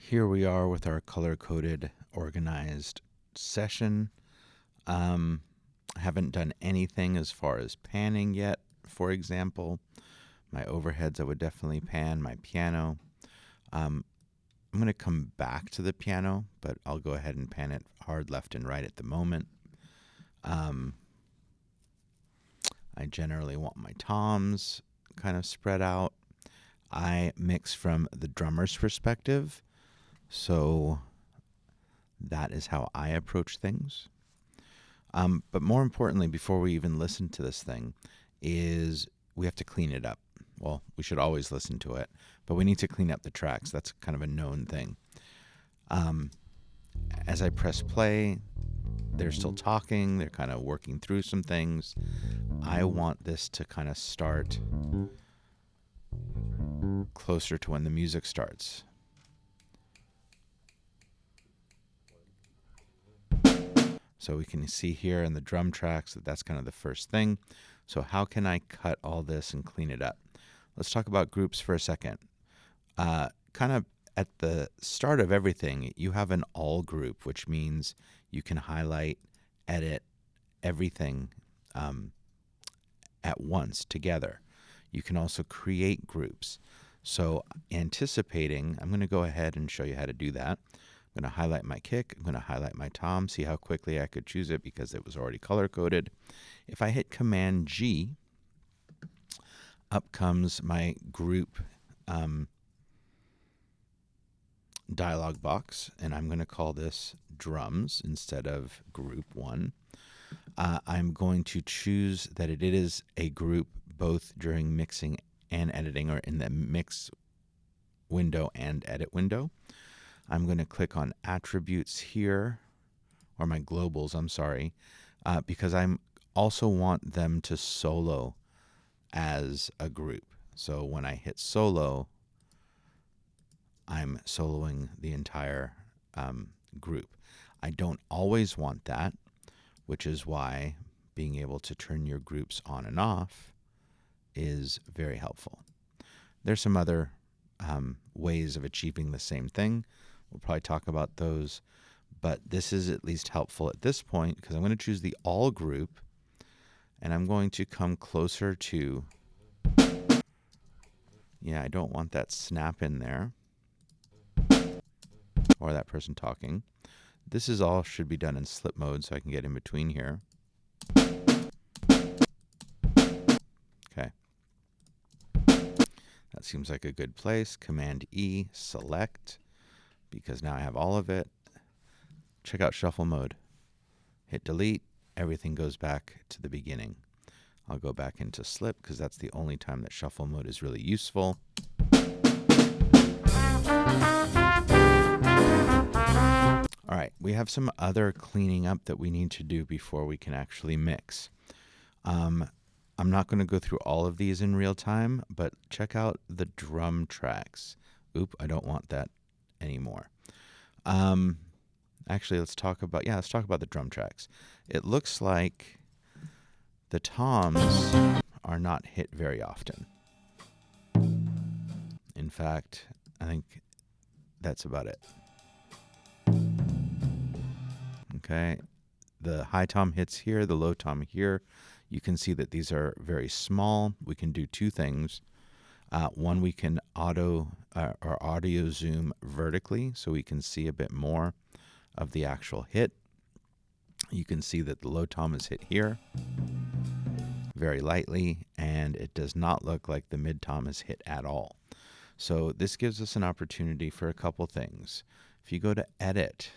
Here we are with our color-coded, organized session. I haven't done anything as far as panning yet, for example. My overheads I would definitely pan, my piano. I'm going to come back to the piano, but I'll go ahead and pan it hard left and right at the moment. I generally want my toms kind of spread out. I mix from the drummer's perspective, so that is how I approach things. But more importantly, before we even listen to this thing, is we have to clean it up. Well, we should always listen to it, but we need to clean up the tracks. That's kind of a known thing. As I press play, they're still talking. They're kind of working through some things. I want this to kind of start closer to when the music starts. So we can see here in the drum tracks that that's kind of the first thing. So how can I cut all this and clean it up? Let's talk about groups for a second. Kind of at the start of everything, you have an all group, which means you can highlight, edit everything at once together. You can also create groups. So anticipating, I'm going to go ahead and show you how to do that. I'm going to highlight my kick. I'm going to highlight my tom, see how quickly I could choose it because it was already color-coded. If I hit Command G, up comes my group dialog box, and I'm going to call this drums instead of group 1. I'm going to choose that it is a group both during mixing and editing, or in the mix window and edit window. I'm going to click on attributes here, or my globals, I'm sorry, because I also want them to solo as a group. So when I hit solo, I'm soloing the entire group. I don't always want that, which is why being able to turn your groups on and off is very helpful. There's some other ways of achieving the same thing. We'll probably talk about those, but this is at least helpful at this point because I'm going to choose the all group, and I'm going to come closer to, I don't want that snap in there, or that person talking. This is all should be done in slip mode so I can get in between here. Okay. That seems like a good place. Command E, select, because now I have all of it. Check out shuffle mode. Hit delete. Everything goes back to the beginning. I'll go back into slip because that's the only time that shuffle mode is really useful. All right, we have some other cleaning up that we need to do before we can actually mix. I'm not going to go through all of these in real time, but check out the drum tracks. Oop, I don't want that anymore. Actually, let's talk about the drum tracks. It looks like the toms are not hit very often. In fact, I think that's about it. Okay, the high tom hits here, the low tom here. You can see that these are very small. We can do two things. One, we can audio zoom vertically so we can see a bit more of the actual hit. You can see that the low tom is hit here very lightly, and it does not look like the mid tom is hit at all. So this gives us an opportunity for a couple things. If you go to edit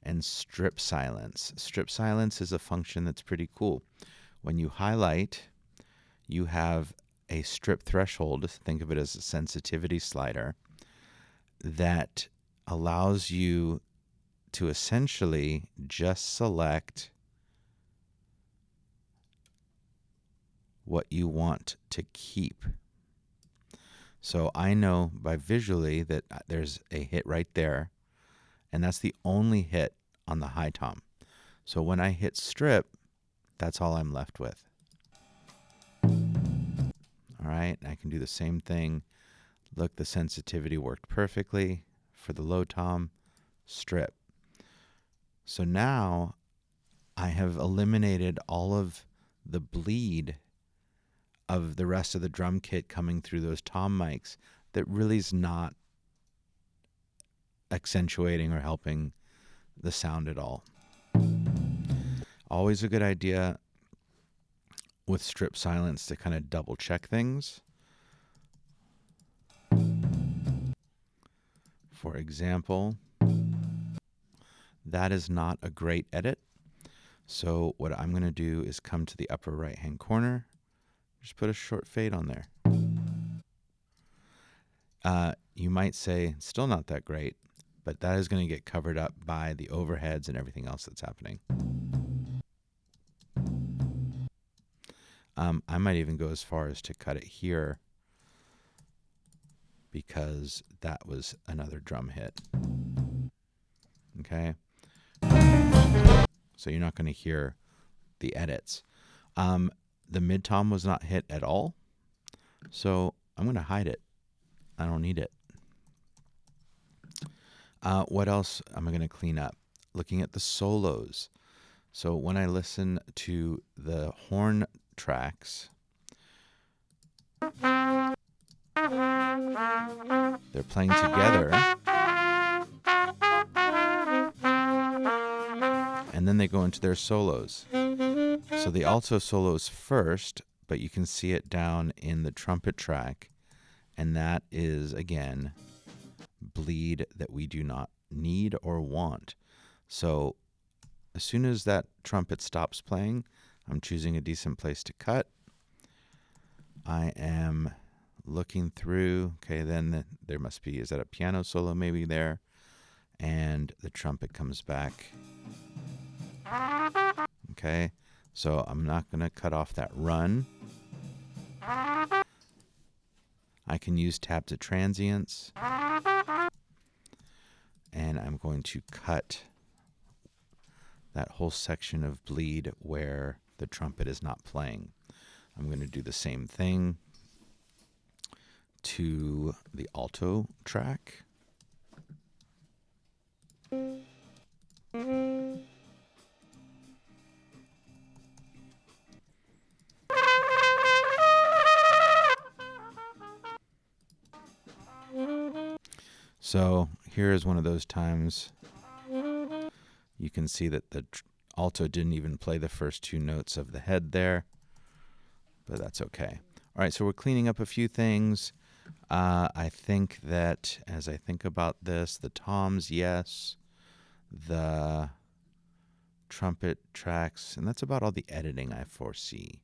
and strip silence is a function that's pretty cool. When you highlight, you have a strip threshold. Think of it as a sensitivity slider that allows you to essentially just select what you want to keep. So I know by visually that there's a hit right there, and that's the only hit on the high tom. So when I hit strip, that's all I'm left with. All right, I can do the same thing. Look, the sensitivity worked perfectly for the low tom, strip. So now I have eliminated all of the bleed of the rest of the drum kit coming through those tom mics that really is not accentuating or helping the sound at all. Always a good idea with strip silence to kind of double check things. For example, that is not a great edit. So what I'm going to do is come to the upper right hand corner, just put a short fade on there. You might say, still not that great, but that is going to get covered up by the overheads and everything else that's happening. I might even go as far as to cut it here because that was another drum hit. Okay. So you're not going to hear the edits. The mid tom was not hit at all. So I'm going to hide it. I don't need it. What else am I going to clean up? Looking at the solos. So when I listen to the horn tracks, they're playing together, and then they go into their solos. So the alto solos first, but you can see it down in the trumpet track, and that is, again, bleed that we do not need or want. So as soon as that trumpet stops playing, I'm choosing a decent place to cut. I am looking through. Okay, then there must be, is that a piano solo maybe there? And the trumpet comes back. Okay, so I'm not going to cut off that run. I can use tab to transients. And I'm going to cut that whole section of bleed where the trumpet is not playing. I'm going to do the same thing to the alto track. So here is one of those times you can see that the alto didn't even play the first two notes of the head there, but that's okay. All right, so we're cleaning up a few things. I think that as I think about this, the toms, yes, the trumpet tracks, and that's about all the editing I foresee.